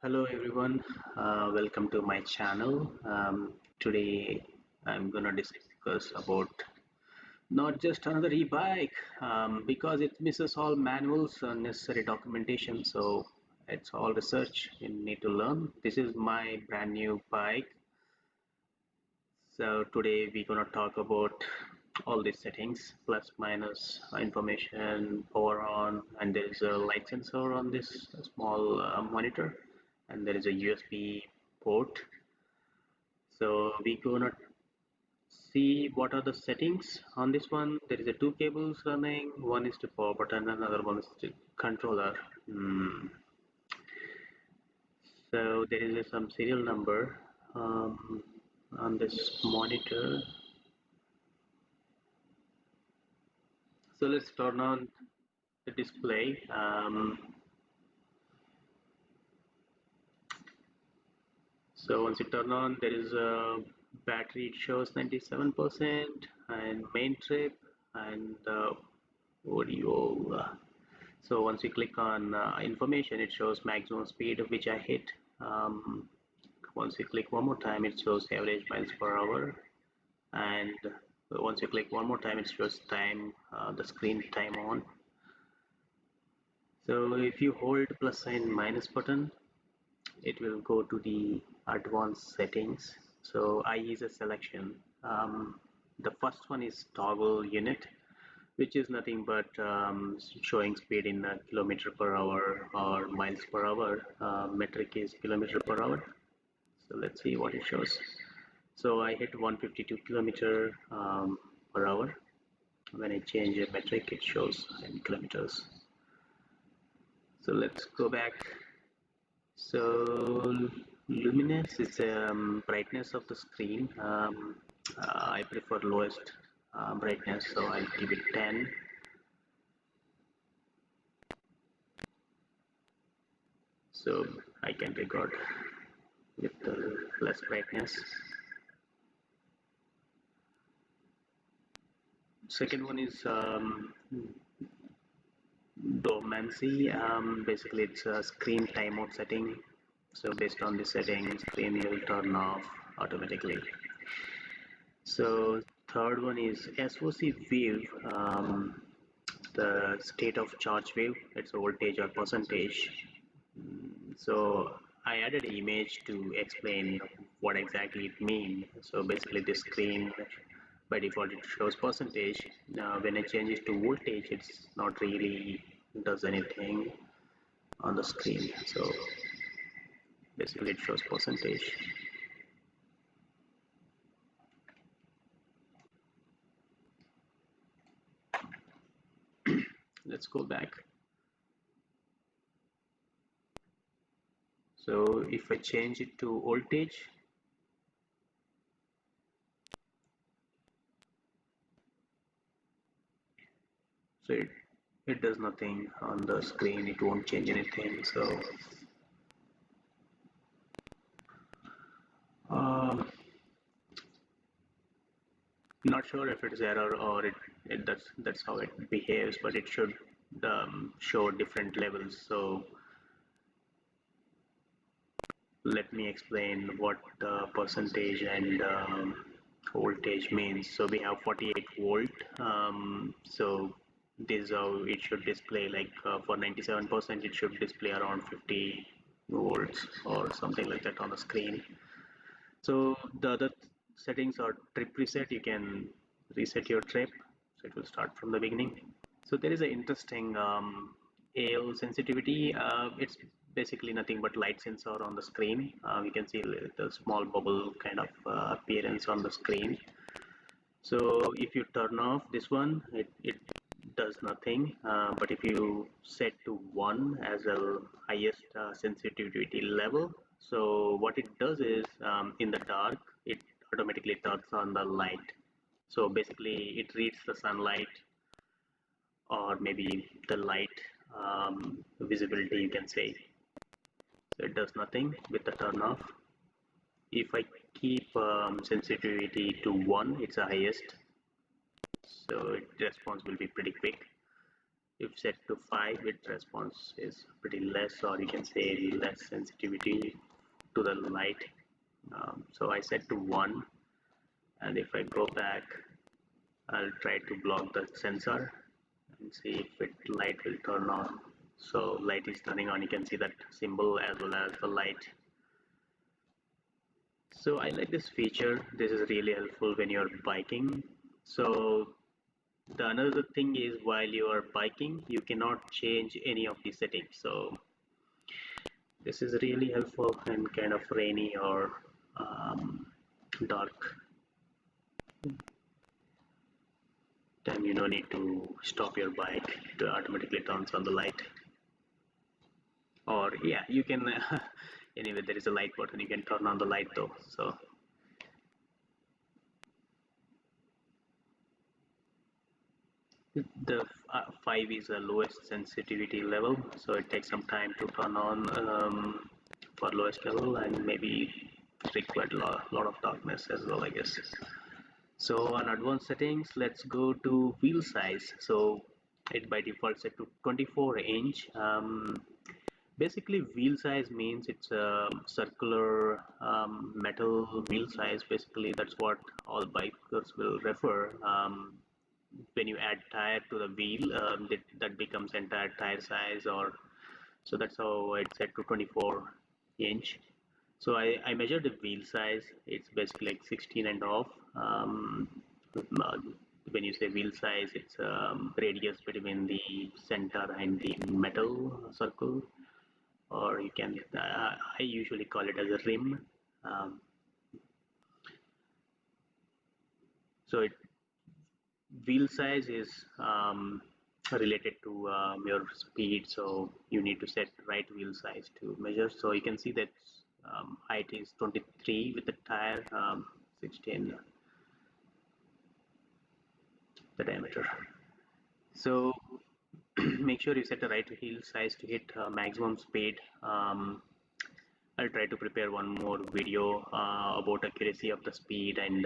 Hello everyone, welcome to my channel. Today I'm gonna discuss about not just another e-bike because it misses all manuals and necessary documentation. So it's all research you need to learn. This is my brand new bike. So today we're gonna talk about all these settings, plus minus information, power on, and there is a light sensor on this small monitor, and there is a USB port. So we're gonna see what are the settings on this one. There is a two cables running. One is to power button, another one is to controller. So there is some serial number on this monitor. So let's turn on the display. So once you turn on, there is a battery. It shows 97% and main trip and audio. So once you click on information, it shows maximum speed of which I hit. Once you click one more time, it shows average miles per hour. And once you click one more time, it shows time, the screen time on. So if you hold plus sign minus button, it will go to the advanced settings. So I use a selection. The first one is toggle unit, which is nothing but showing speed in kilometer per hour or miles per hour. Metric is kilometer per hour. So let's see what it shows. So I hit 152 kilometer per hour. When I change a metric, it shows in kilometers. So let's go back. So luminance is brightness of the screen. I prefer lowest brightness, so I'll give it 10. So I can record with less brightness. Second one is dormancy. Basically, it's a screen timeout setting. So based on the setting, screen will turn off automatically. So third one is SOC wave, the state of charge wave. It's voltage or percentage. So I added an image to explain what exactly it means. So basically, this screen by default it shows percentage. Now when I change it to voltage, it's not really does anything on the screen. So basically, it shows percentage. Let's go back. So if I change it to voltage, so it does nothing on the screen. It won't change anything. So not sure if it's error or that's how it behaves, but it should show different levels. So let me explain what percentage and voltage means. So we have 48 volt. So this is how it should display. Like for 97%, it should display around 50 volts or something like that on the screen. So the other settings are trip reset. You can reset your trip, so it will start from the beginning. So there is an interesting AL sensitivity. It's basically nothing but light sensor on the screen. You can see the small bubble kind of appearance on the screen. So if you turn off this one, it does nothing. But if you set to 1 as a highest sensitivity level, so what it does is in the dark, it automatically turns on the light. So basically, it reads the sunlight or maybe the light visibility, you can say. So it does nothing with the turn off. If I keep sensitivity to 1, it's the highest, so response will be pretty quick. If set to 5, its response is pretty less, or you can say less sensitivity to the light. So I set to 1, and if I go back, I'll try to block the sensor and see if light will turn on. So light is turning on. You can see that symbol as well as the light. So I like this feature. This is really helpful when you're biking. So the another thing is, while you are biking, you cannot change any of the settings. So this is really helpful in kind of rainy or dark time. You don't need to stop your bike to automatically turns on the light. Or yeah, you can anyway, there is a light button, you can turn on the light though. So the 5 is the lowest sensitivity level, so it takes some time to turn on for lowest level, and maybe required a lot of darkness as well, I guess. So on advanced settings, let's go to wheel size. So it by default set to 24 inch. Basically, wheel size means it's a circular metal wheel size. Basically, that's what all bikers will refer. When you add tire to the wheel, that becomes entire tire size, or so that's how it's set to 24 inch. So I measured the wheel size. It's basically like 16 and off. Uh, when you say wheel size, it's radius between the center and the metal circle, or you can I usually call it as a rim. Um, so it wheel size is related to your speed, so you need to set right wheel size to measure. So you can see that height is 23 with the tire, 16 the diameter. So make sure you set the right wheel size to hit maximum speed. I'll try to prepare one more video about accuracy of the speed and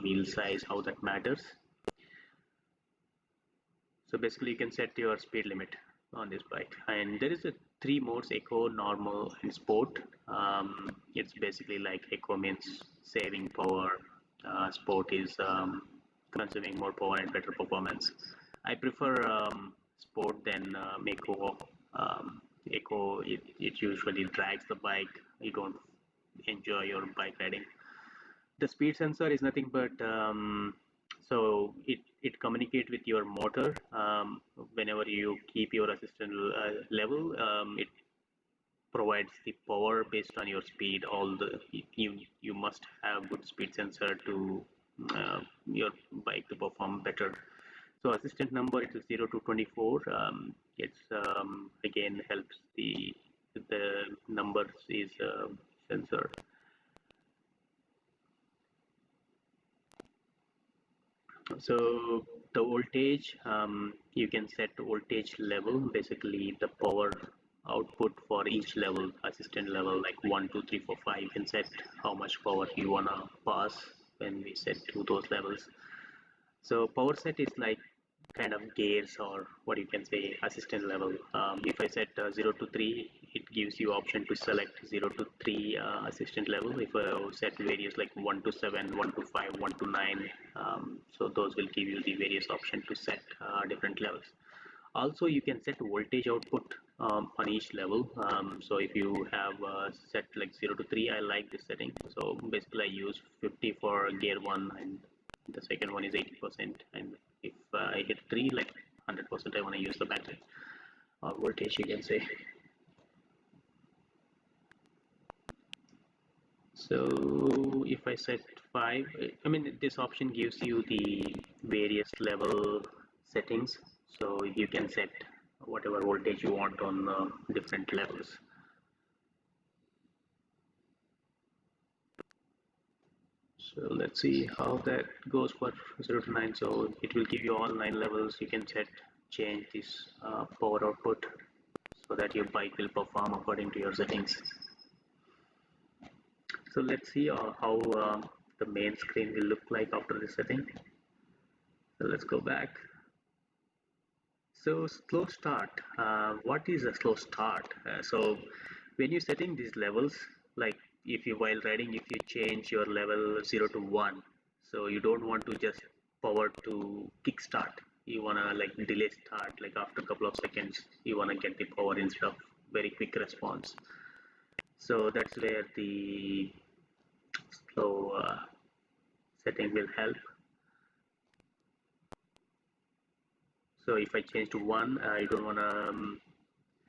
wheel size, how that matters. So basically you can set your speed limit on this bike, and there is a 3 modes: eco, normal, and sport. It's basically like eco means saving power, sport is consuming more power and better performance. I prefer sport than eco. Eco, it usually drags the bike. You don't enjoy your bike riding. The speed sensor is nothing but so it communicates with your motor. Whenever you keep your assistant level, it provides the power based on your speed. All the you must have good speed sensor to your bike to perform better. So assistant number, it is 0 to 24. It's again helps the numbers is sensor. So the voltage, you can set voltage level, basically the power output for each level, assistant level, like 1, 2, 3, 4, 5. You can set how much power you wanna pass when we set to those levels. So power set is like kind of gears, or what you can say assistant level. If I set 0 to 3, it gives you option to select 0 to 3 assistant level. If I set various like 1 to 7, 1 to 5, 1 to 9, so those will give you the various option to set different levels. Also, you can set voltage output on each level. So if you have set like 0 to 3, I like this setting. So basically I use 50 for gear 1, and the second one is 80%, and if I hit 3, like 100%, I want to use the battery or voltage, you can say. So if I set 5, I mean this option gives you the various level settings, so you can set whatever voltage you want on different levels. So let's see how that goes for 0 to 9. So it will give you all 9 levels. You can change this power output so that your bike will perform according to your settings. So let's see how the main screen will look like after this setting. So let's go back. So slow start. What is a slow start? So when you're setting these levels, like if you while riding, if you change your level 0 to 1, so you don't want to just power to kick start. You wanna like delay start, like after a couple of seconds, you wanna get the power instead of very quick response. So that's where the slow setting will help. So if I change to 1, I don't wanna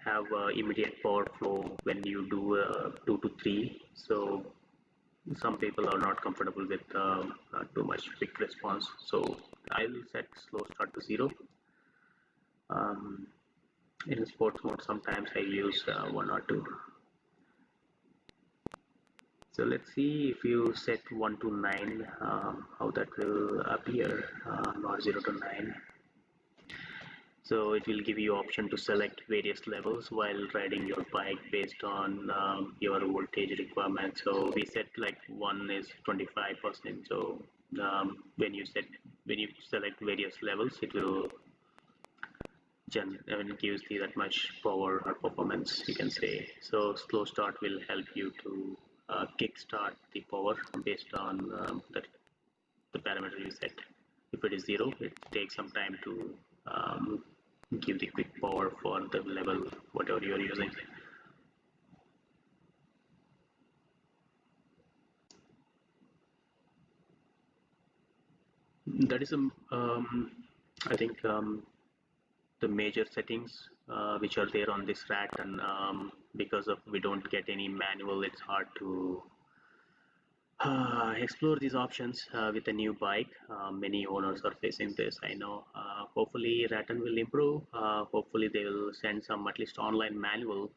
have immediate power flow when you do 2 to 3. So some people are not comfortable with too much quick response. So I'll set slow start to 0. Um, in sports mode, sometimes I use 1 or 2. So let's see if you set 1 to 9, how that will appear, or 0 to 9. So it will give you option to select various levels while riding your bike based on your voltage requirement. So we set like 1 is 25%. So when you select various levels, it will gives you that much power or performance, you can say. So slow start will help you to kick start the power based on the parameter you set. If it is 0, it takes some time to give the quick power for the level whatever you are using. That is I think the major settings which are there on this Rattan. Because of we don't get any manual, it's hard to explore these options with a new bike. Many owners are facing this, I know. Hopefully Rattan will improve. Hopefully they will send some at least online manual